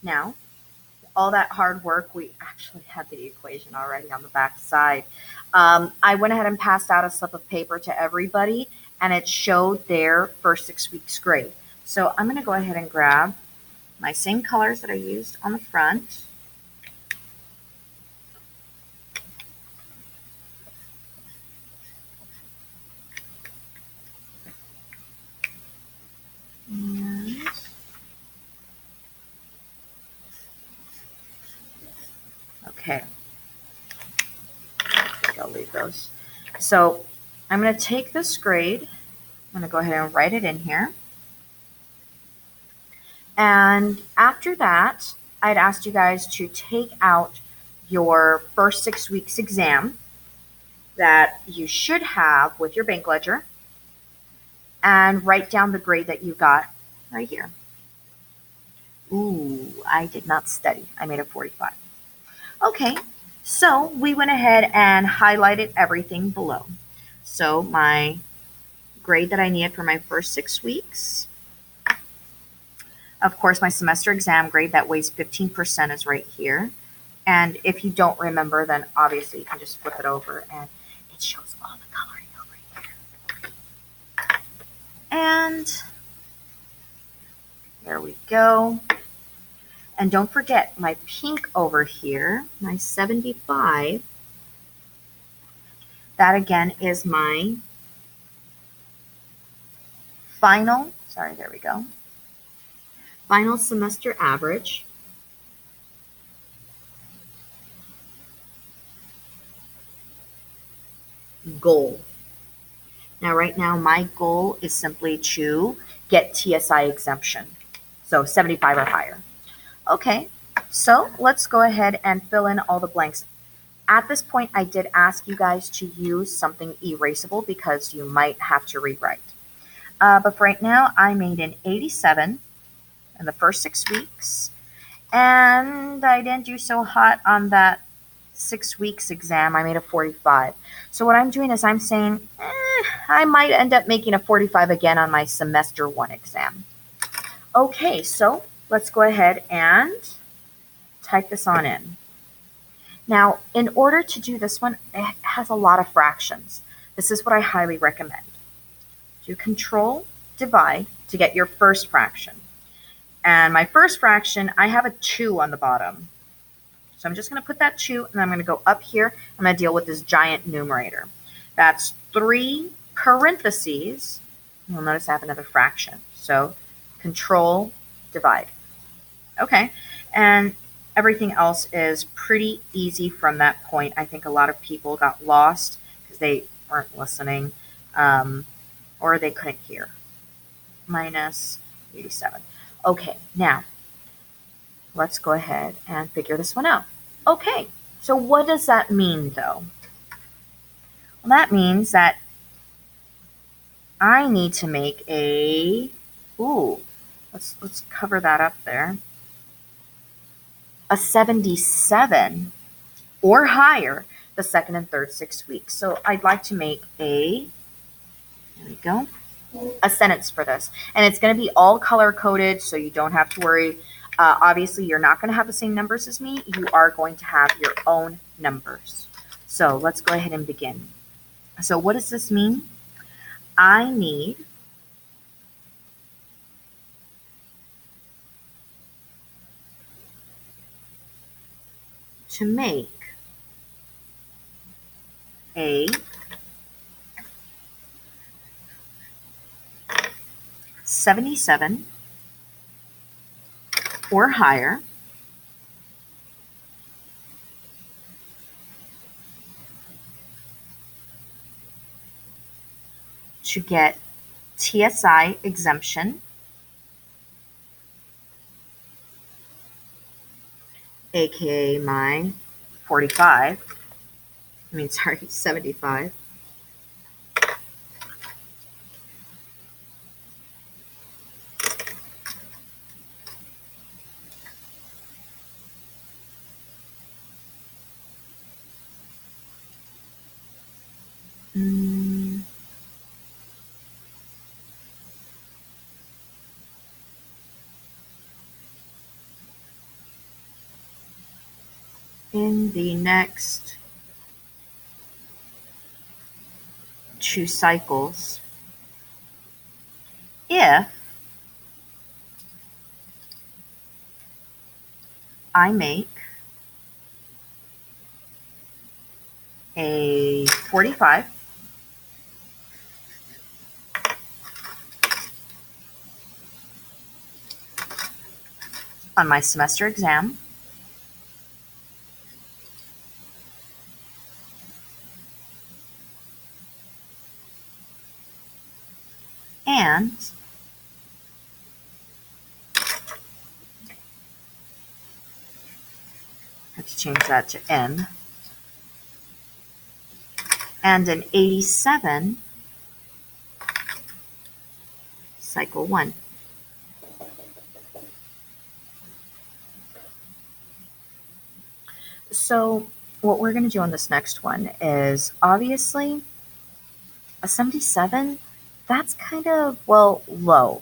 Now, all that hard work, we actually had the equation already on the back side. I went ahead and passed out a slip of paper to everybody, and it showed their first 6 weeks grade. So I'm going to go ahead and grab my same colors that I used on the front. And okay, I'll leave those. So I'm going to take this grade. I'm going to go ahead and write it in here. And after that, I'd asked you guys to take out your first 6 weeks exam that you should have with your bank ledger and write down the grade that you got right here. Ooh, I did not study. I made a 45. Okay, so we went ahead and highlighted everything below. So my grade that I needed for my first 6 weeks. Of course, my semester exam grade that weighs 15% is right here. And if you don't remember, then obviously you can just flip it over and it shows all the coloring over here. And there we go. And don't forget my pink over here, my 75. That again is my final, sorry, there we go. Final semester average. Goal. Now, right now, my goal is simply to get TSI exemption. So 75 or higher. Okay, so let's go ahead and fill in all the blanks. At this point, I did ask you guys to use something erasable because you might have to rewrite. But for right now, I made an 87 in the first 6 weeks. And I didn't do so hot on that 6 weeks exam. I made a 45. So what I'm doing is I'm saying, I might end up making a 45 again on my semester 1 exam. Okay, so let's go ahead and type this on in. Now, in order to do this one, it has a lot of fractions. This is what I highly recommend. Do Control Divide to get your first fraction. And my first fraction, I have a 2 on the bottom. So I'm just going to put that 2, and I'm going to go up here. I'm going to deal with this giant numerator. That's 3 parentheses. You'll notice I have another fraction. So Control Divide. Okay, and everything else is pretty easy from that point. I think a lot of people got lost because they weren't listening or they couldn't hear. Minus 87. Okay, now let's go ahead and figure this one out. Okay, so what does that mean though? Well, that means that I need to make a, let's cover that up there. A 77 or higher the second and third 6 weeks. So I'd like to make a, there we go, a sentence for this. And it's going to be all color coded, so you don't have to worry. Obviously, you're not going to have the same numbers as me. You are going to have your own numbers. So let's go ahead and begin. So what does this mean? I need to make a 77 or higher to get TSI exemption, aka my 45. 75. in the next 2 cycles if I make a 45 on my semester exam and I have to change that to N, and an 87 cycle 1. So what we're going to do on this next one is obviously a 77, that's kind of, well, low.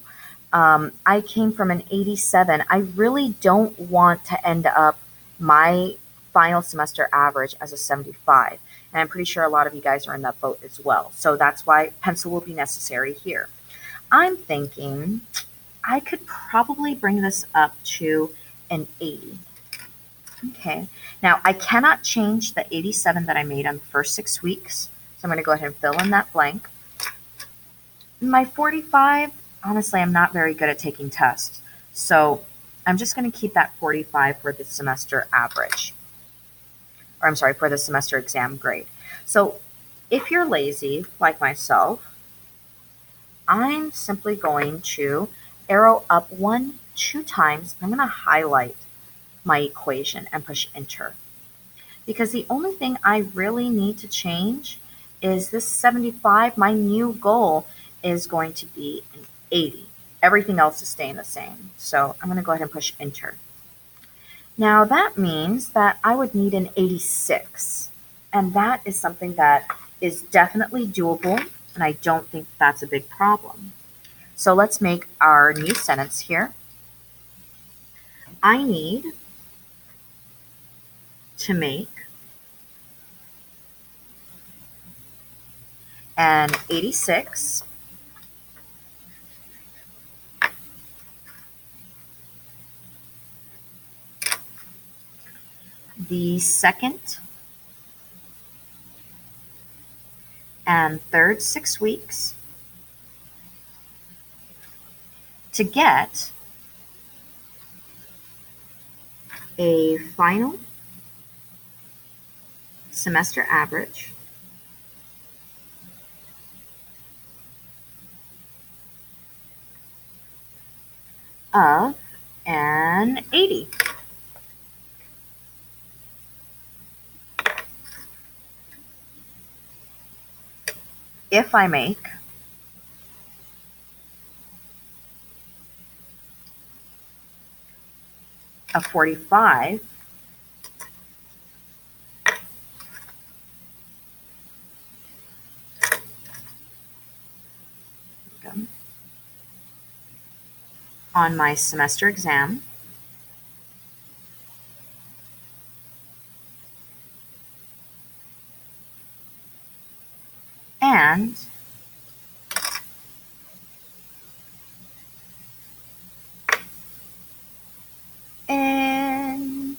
I came from an 87. I really don't want to end up my final semester average as a 75. And I'm pretty sure a lot of you guys are in that boat as well. So that's why pencil will be necessary here. I'm thinking I could probably bring this up to an 80. Okay, now I cannot change the 87 that I made on the first 6 weeks. So I'm going to go ahead and fill in that blank. My 45, honestly, I'm not very good at taking tests. So I'm just going to keep that 45 for the semester average. Or I'm sorry, for the semester exam grade. So if you're lazy, like myself, I'm simply going to arrow up 1, 2 times. I'm going to highlight my equation and push enter. Because the only thing I really need to change is this 75. My new goal is going to be an 80. Everything else is staying the same. So I'm going to go ahead and push enter. Now that means that I would need an 86. And that is something that is definitely doable. And I don't think that's a big problem. So let's make our new sentence here. I need to make an 86 the second and third 6 weeks to get a final semester average of an 80. If I make a 45 on my semester exam, and an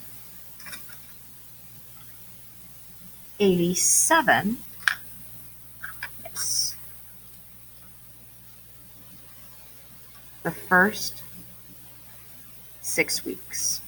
87, yes, the first 6 weeks.